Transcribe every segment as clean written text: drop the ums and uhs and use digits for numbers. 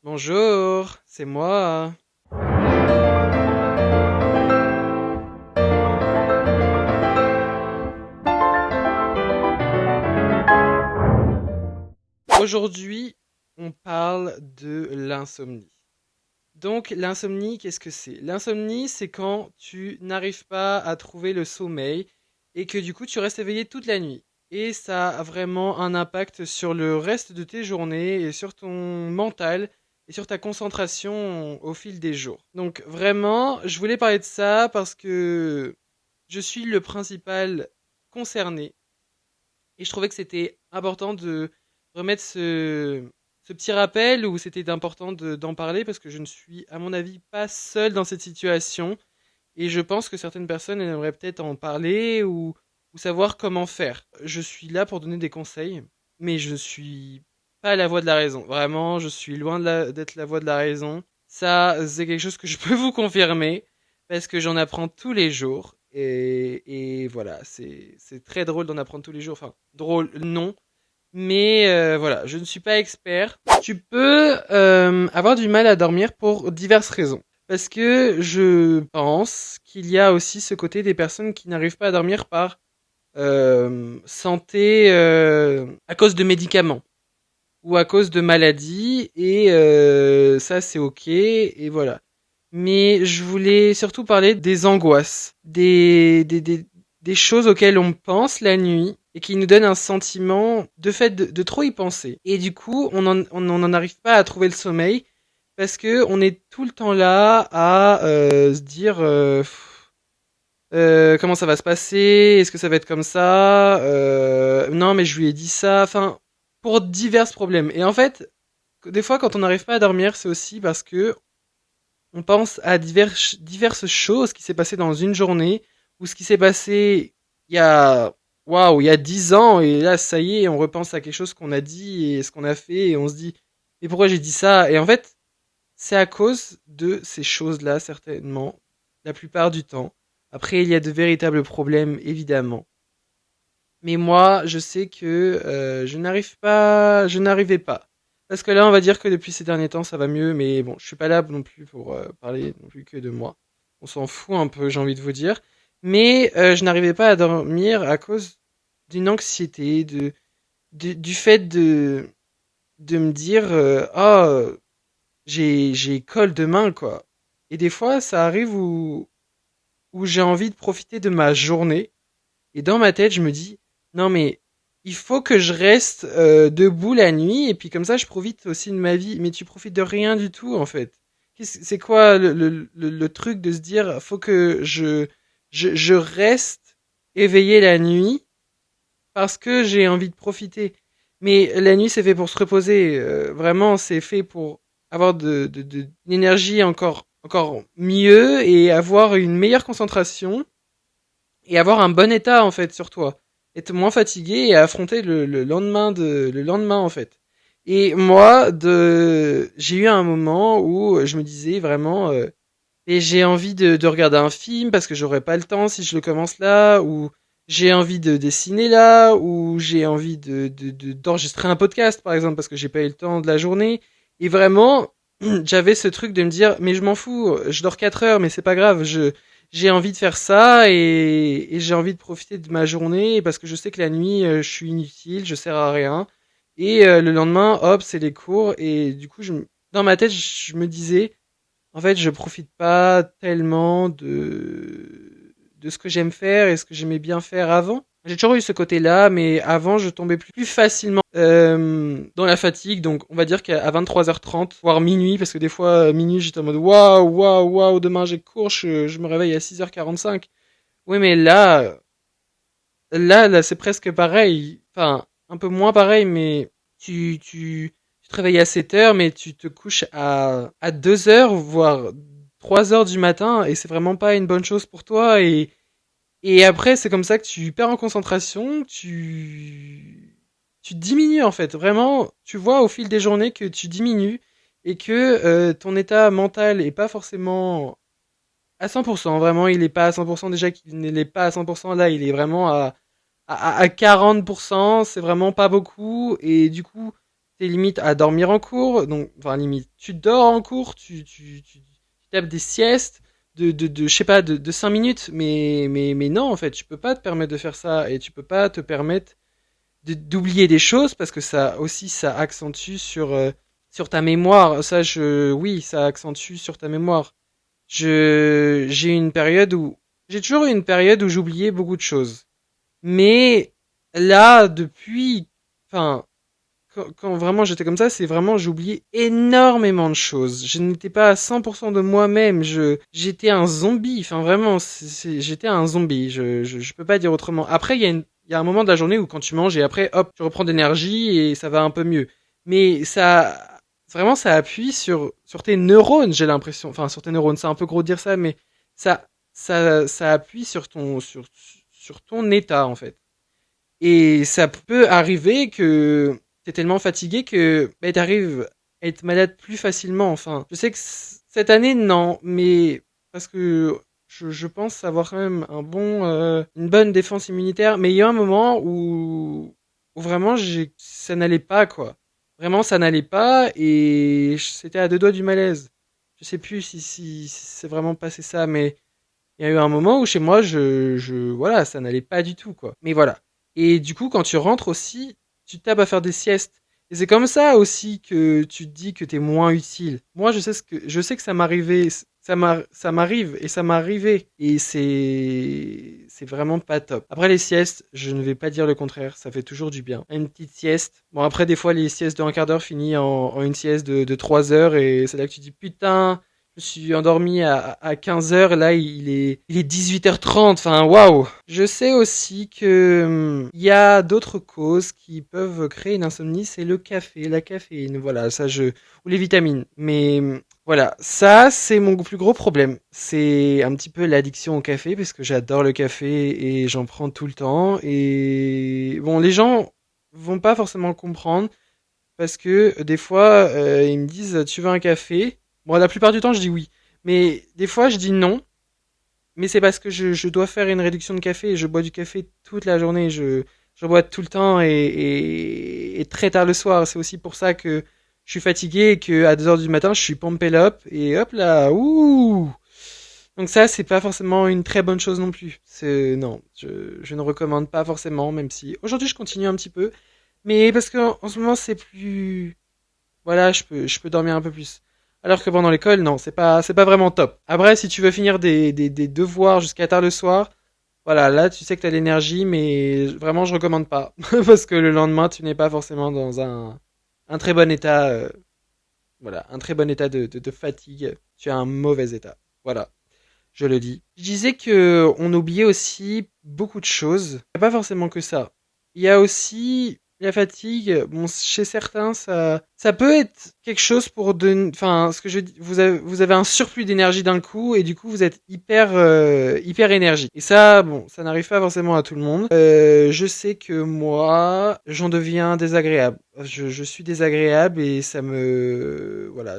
Bonjour, c'est moi. Aujourd'hui, on parle de l'insomnie. Donc, l'insomnie, qu'est-ce que c'est? L'insomnie, c'est quand tu n'arrives pas à trouver le sommeil et que du coup, tu restes éveillé toute la nuit. Et ça a vraiment un impact sur le reste de tes journées et sur ton mental et sur ta concentration au fil des jours. Donc, vraiment, je voulais parler de ça parce que je suis le principal concerné et je trouvais que c'était important de remettre ce petit rappel où c'était important d'en parler parce que je ne suis, à mon avis, pas seul dans cette situation et je pense que certaines personnes aimeraient peut-être en parler ou savoir comment faire. Je suis là pour donner des conseils, mais je suis pas la voix de la raison. Vraiment, je suis loin d'être la voix de la raison. Ça, c'est quelque chose que je peux vous confirmer parce que j'en apprends tous les jours. Et voilà, c'est très drôle d'en apprendre tous les jours. Enfin, drôle, non. Mais voilà, je ne suis pas expert. Tu peux avoir du mal à dormir pour diverses raisons. Parce que je pense qu'il y a aussi ce côté des personnes qui n'arrivent pas à dormir par santé à cause de médicaments ou à cause de maladies et ça c'est ok et voilà. Mais je voulais surtout parler des angoisses, des choses auxquelles on pense la nuit et qui nous donnent un sentiment de fait de trop y penser. Et du coup, on n'en arrive pas à trouver le sommeil parce que on est tout le temps là à se dire comment ça va se passer, est-ce que ça va être comme ça, non mais je lui ai dit ça, enfin pour divers problèmes. Et en fait, des fois quand on n'arrive pas à dormir, c'est aussi parce que on pense à diverses choses qui s'est passé dans une journée ou ce qui s'est passé il y a waouh, il y a 10 ans et là ça y est, on repense à quelque chose qu'on a dit et ce qu'on a fait et on se dit mais pourquoi j'ai dit ça? Et en fait, c'est à cause de ces choses-là certainement la plupart du temps. Après, il y a de véritables problèmes évidemment. Mais moi, je sais que je n'arrivais pas. Parce que là, on va dire que depuis ces derniers temps, ça va mieux, mais bon, je suis pas là non plus pour parler non plus que de moi. On s'en fout un peu, j'ai envie de vous dire. Mais je n'arrivais pas à dormir à cause d'une anxiété, du fait de me dire, ah, j'ai école demain, quoi. Et des fois, ça arrive où j'ai envie de profiter de ma journée et dans ma tête, je me dis, non mais il faut que je reste debout la nuit et puis comme ça, je profite aussi de ma vie. Mais tu profites de rien du tout en fait. C'est quoi le truc de se dire, faut que je reste éveillé la nuit parce que j'ai envie de profiter. Mais la nuit, c'est fait pour se reposer. Vraiment, c'est fait pour avoir une énergie encore mieux et avoir une meilleure concentration et avoir un bon état en fait sur toi, être moins fatigué et affronter le lendemain en fait. Et moi j'ai eu un moment où je me disais vraiment et j'ai envie de regarder un film parce que j'aurais pas le temps si je le commence là ou j'ai envie de dessiner là ou j'ai envie d'enregistrer un podcast par exemple parce que j'ai pas eu le temps de la journée et vraiment j'avais ce truc de me dire mais je m'en fous, je dors 4 heures mais c'est pas grave, je j'ai envie de faire ça et j'ai envie de profiter de ma journée parce que je sais que la nuit je suis inutile, je sers à rien et le lendemain hop c'est les cours et du coup dans ma tête je me disais en fait je profite pas tellement de ce que j'aime faire et ce que j'aimais bien faire avant. J'ai toujours eu ce côté-là, mais avant, je tombais plus facilement dans la fatigue. Donc, on va dire qu'à 23h30, voire minuit, parce que des fois, minuit, j'étais en mode waouh, waouh, waouh, demain j'ai cours, je me réveille à 6h45. Oui, mais là, c'est presque pareil. Enfin, un peu moins pareil, mais tu te réveilles à 7h, mais tu te couches à 2h, voire 3h du matin, et c'est vraiment pas une bonne chose pour toi, et après, c'est comme ça que tu perds en concentration, tu diminues en fait. Vraiment, tu vois au fil des journées que tu diminues et que ton état mental est pas forcément à 100%. Vraiment, il est pas à 100%. Déjà qu'il n'est pas à 100%, là, il est vraiment à 40%. C'est vraiment pas beaucoup. Et du coup, t'es limite à dormir en cours, donc, enfin, limite, tu dors en cours, tu tapes des siestes je sais pas, de 5 minutes, mais non, en fait, tu peux pas te permettre de faire ça, et tu peux pas te permettre d'oublier des choses, parce que ça aussi, ça accentue sur ta mémoire. Oui, ça accentue sur ta mémoire. J'ai une période où, j'ai toujours eu une période où j'oubliais beaucoup de choses. Mais là, enfin, quand vraiment j'étais comme ça, c'est vraiment, j'oubliais énormément de choses. Je n'étais pas à 100% de moi-même. J'étais un zombie. Enfin, vraiment, j'étais un zombie. Je peux pas dire autrement. Après, il y a un moment de la journée où quand tu manges et après, hop, tu reprends d'énergie et ça va un peu mieux. Mais vraiment, ça appuie sur tes neurones, j'ai l'impression. Enfin, sur tes neurones, c'est un peu gros de dire ça, mais ça, ça appuie sur ton état, en fait. Et ça peut arriver que t'es tellement fatigué que t'arrives à être malade plus facilement. Enfin, je sais que cette année, non, mais parce que je pense avoir quand même une bonne défense immunitaire. Mais il y a un moment où vraiment ça n'allait pas, quoi. Vraiment, ça n'allait pas et c'était à deux doigts du malaise. Je sais plus si c'est vraiment passé ça, mais il y a eu un moment où chez moi, voilà, ça n'allait pas du tout, quoi. Mais voilà. Et du coup, quand tu rentres aussi, tu te tapes à faire des siestes. Et c'est comme ça aussi que tu te dis que t'es moins utile. Moi, je sais que ça m'arrivait, ça m'arrive et ça m'est arrivé. Et c'est vraiment pas top. Après les siestes, je ne vais pas dire le contraire. Ça fait toujours du bien. Une petite sieste. Bon, après, des fois, les siestes de un quart d'heure finissent en une sieste de 3 heures et c'est là que tu dis putain, je suis endormi à 15 heures, là il est 18h30, enfin waouh. Je sais aussi que il y a d'autres causes qui peuvent créer une insomnie, c'est le café, la caféine, voilà, ou les vitamines. Mais voilà, ça c'est mon plus gros problème. C'est un petit peu l'addiction au café, parce que j'adore le café et j'en prends tout le temps. Et bon, les gens vont pas forcément comprendre, parce que des fois, ils me disent, tu veux un café? Bon, la plupart du temps, je dis oui. Mais des fois, je dis non. Mais c'est parce que je dois faire une réduction de café et je bois du café toute la journée. Je bois tout le temps et très tard le soir. C'est aussi pour ça que je suis fatigué et que à 2 heures du matin, je suis pompé up et hop là, ouh! Donc ça, c'est pas forcément une très bonne chose non plus. Non, je ne recommande pas forcément, même si aujourd'hui je continue un petit peu. Mais parce que en ce moment, c'est plus, voilà, je peux dormir un peu plus. Alors que pendant l'école, non, c'est pas vraiment top. Après, si tu veux finir des devoirs jusqu'à tard le soir, voilà, là, tu sais que t'as l'énergie, mais vraiment, je recommande pas. Parce que le lendemain, tu n'es pas forcément dans un très bon état, voilà, un très bon état de fatigue. Tu as un mauvais état. Voilà, je le dis. Je disais que on oubliait aussi beaucoup de choses. Il n'y a pas forcément que ça. Il y a aussi la fatigue. Bon, chez certains, ça peut être quelque chose pour enfin, ce que je dis, vous avez un surplus d'énergie d'un coup et du coup, vous êtes hyper énergique. Et ça, bon, ça n'arrive pas forcément à tout le monde. Je sais que moi, j'en deviens désagréable. Je suis désagréable et voilà,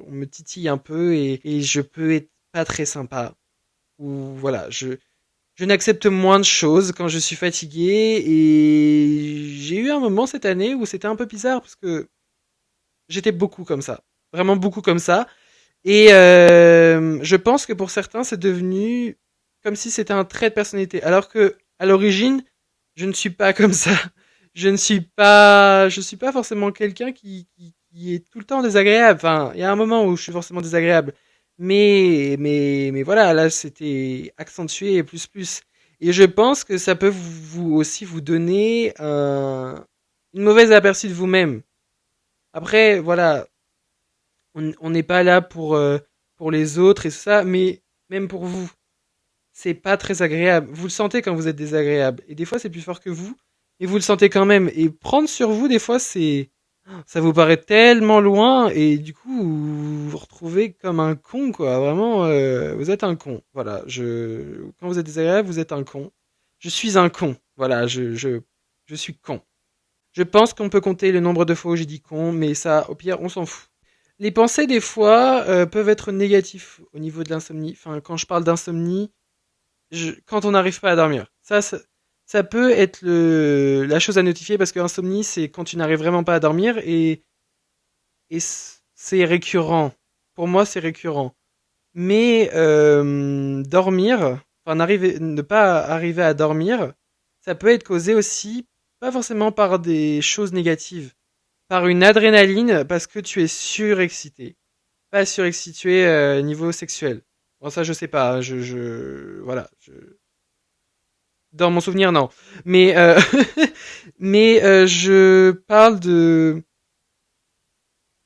on me titille un peu et je peux être pas très sympa. Ou voilà, je n'accepte moins de choses quand je suis fatigué et j'ai eu un moment cette année où c'était un peu bizarre parce que j'étais beaucoup comme ça. Vraiment beaucoup comme ça. Et je pense que pour certains, c'est devenu comme si c'était un trait de personnalité. Alors que, à l'origine, je ne suis pas comme ça. Je suis pas forcément quelqu'un qui est tout le temps désagréable. Enfin, il y a un moment où je suis forcément désagréable. Mais voilà, là, c'était accentué et plus. Et je pense que ça peut aussi vous donner une mauvaise aperçu de vous-même. Après, voilà, on n'est pas là pour les autres et ça, mais même pour vous, c'est pas très agréable. Vous le sentez quand vous êtes désagréable. Et des fois, c'est plus fort que vous, et vous le sentez quand même. Et prendre sur vous, des fois, ça vous paraît tellement loin, et du coup, vous vous retrouvez comme un con, quoi. Vraiment, vous êtes un con. Voilà, quand vous êtes désagréable, vous êtes un con. Je suis un con. Voilà, je suis con. Je pense qu'on peut compter le nombre de fois où j'ai dit con, mais ça, au pire, on s'en fout. Les pensées, des fois, peuvent être négatives au niveau de l'insomnie. Enfin, quand je parle d'insomnie, quand on n'arrive pas à dormir. ça peut être la chose à notifier parce que insomnie, c'est quand tu n'arrives vraiment pas à dormir et c'est récurrent. Pour moi, c'est récurrent. Mais dormir, enfin ne pas arriver à dormir, ça peut être causé aussi, pas forcément par des choses négatives, par une adrénaline parce que tu es surexcité. Pas surexcité niveau sexuel. Bon, ça, je sais pas. Voilà. Dans mon souvenir, non. Mais, je parle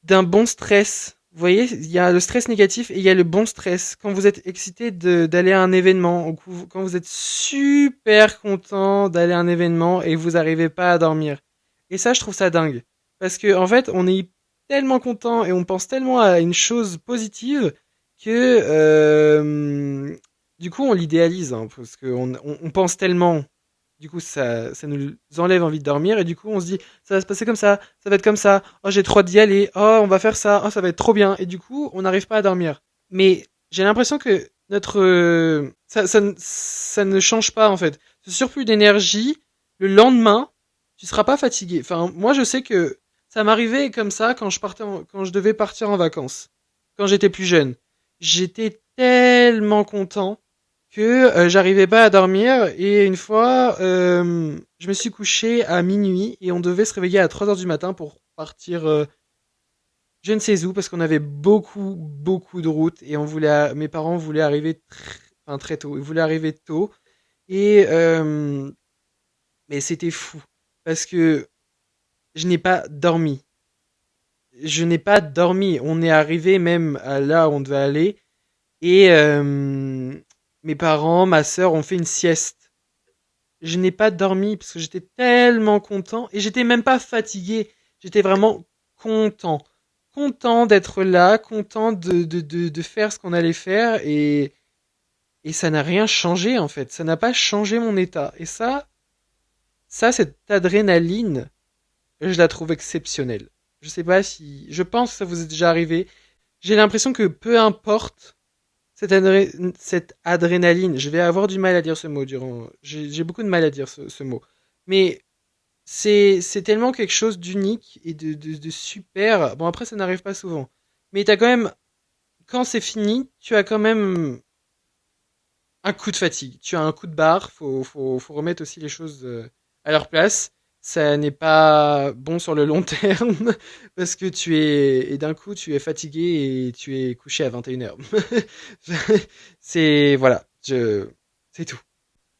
d'un bon stress. Vous voyez, il y a le stress négatif et il y a le bon stress. Quand vous êtes excité d'aller à un événement, ou quand vous êtes super content d'aller à un événement et vous n'arrivez pas à dormir. Et ça, je trouve ça dingue. Parce que, en fait, on est tellement content et on pense tellement à une chose positive que, du coup, on l'idéalise, hein, parce qu'on pense tellement. Du coup, ça nous enlève envie de dormir et du coup, on se dit, ça va se passer comme ça va être comme ça. Oh, j'ai trop hâte d'y aller. Oh, on va faire ça. Oh, ça va être trop bien. Et du coup, on n'arrive pas à dormir. Mais j'ai l'impression que ça ne change pas en fait. Ce surplus d'énergie, le lendemain, tu seras pas fatigué. Enfin, moi, je sais que ça m'arrivait comme ça quand quand je devais partir en vacances, quand j'étais plus jeune. J'étais tellement content que j'arrivais pas à dormir et une fois je me suis couché à minuit et on devait se réveiller à 3 heures du matin pour partir je ne sais où parce qu'on avait beaucoup de routes et mes parents voulaient arriver enfin, très tôt, ils voulaient arriver tôt et mais c'était fou parce que je n'ai pas dormi. Je n'ai pas dormi, on est arrivé même à là où on devait aller et mes parents, ma sœur ont fait une sieste. Je n'ai pas dormi parce que j'étais tellement content et j'étais même pas fatigué. J'étais vraiment content. Content d'être là, content de faire ce qu'on allait faire et ça n'a rien changé en fait. Ça n'a pas changé mon état. Et cette adrénaline, je la trouve exceptionnelle. Je sais pas si, je pense que ça vous est déjà arrivé. J'ai l'impression que peu importe cette adrénaline, je vais avoir du mal à dire ce mot j'ai beaucoup de mal à dire ce mot. Mais c'est tellement quelque chose d'unique et de super. Bon, après, ça n'arrive pas souvent. Mais t'as quand même, quand c'est fini, tu as quand même un coup de fatigue. Tu as un coup de barre. Faut remettre aussi les choses à leur place. Ça n'est pas bon sur le long terme parce que et d'un coup, tu es fatigué et tu es couché à 21 heures. Voilà, c'est tout.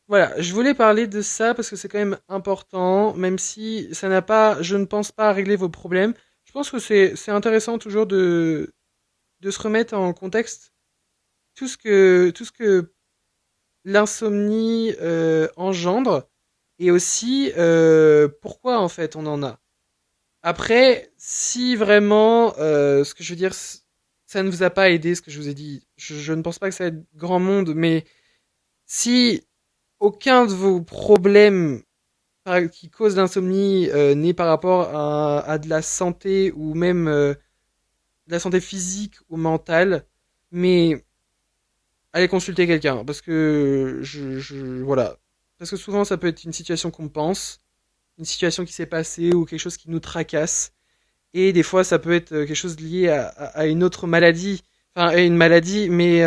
Voilà, je voulais parler de ça parce que c'est quand même important, même si je ne pense pas à régler vos problèmes. Je pense que c'est intéressant toujours de se remettre en contexte tout ce que l'insomnie engendre et aussi pourquoi en fait on en a. Après, si vraiment ce que je veux dire, ça ne vous a pas aidé, ce que je vous ai dit, je ne pense pas que ça aide grand monde, mais si aucun de vos problèmes qui causent l'insomnie n'est par rapport à de la santé ou même de la santé physique ou mentale, mais allez consulter quelqu'un parce que voilà, parce que souvent ça peut être une situation qu'on pense, une situation qui s'est passée ou quelque chose qui nous tracasse et des fois ça peut être quelque chose lié à une autre maladie, enfin à une maladie, mais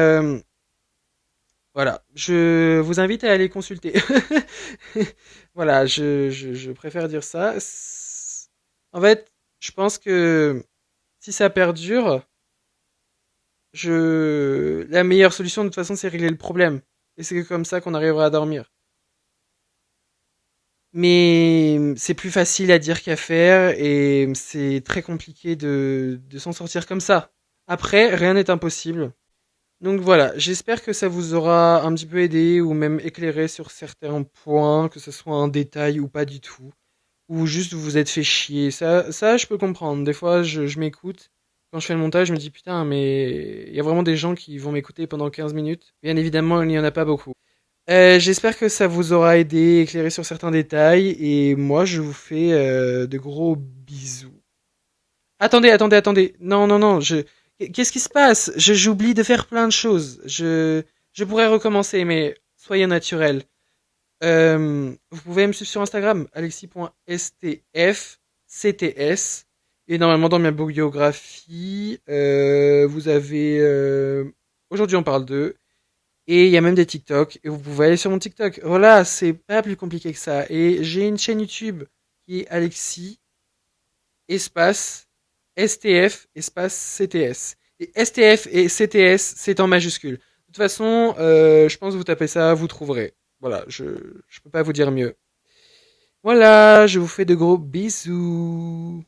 voilà, je vous invite à aller consulter. Voilà, je préfère dire ça. En fait, je pense que si ça perdure, la meilleure solution de toute façon, c'est régler le problème. Et c'est comme ça qu'on arrivera à dormir. Mais c'est plus facile à dire qu'à faire et c'est très compliqué de s'en sortir comme ça. Après, rien n'est impossible. Donc voilà, j'espère que ça vous aura un petit peu aidé ou même éclairé sur certains points, que ce soit un détail ou pas du tout, ou juste vous vous êtes fait chier. Ça je peux comprendre. Des fois, je m'écoute. Quand je fais le montage, je me dis putain, mais il y a vraiment des gens qui vont m'écouter pendant 15 minutes. Bien évidemment, il n'y en a pas beaucoup. J'espère que ça vous aura aidé, éclairé sur certains détails, et moi je vous fais de gros bisous. Attendez. Non. Qu'est-ce qui se passe? J'oublie de faire plein de choses. Je pourrais recommencer, mais soyez naturel. Vous pouvez me suivre sur Instagram, alexis.stfcts. Et normalement, dans ma biographie, vous avez... aujourd'hui, on parle d'eux. Et il y a même des TikTok. Et vous pouvez aller sur mon TikTok. Voilà, c'est pas plus compliqué que ça. Et j'ai une chaîne YouTube qui est Alexis, espace, STF, espace, CTS. Et STF et CTS, c'est en majuscule. De toute façon, je pense que vous tapez ça, vous trouverez. Voilà, je peux pas vous dire mieux. Voilà, je vous fais de gros bisous.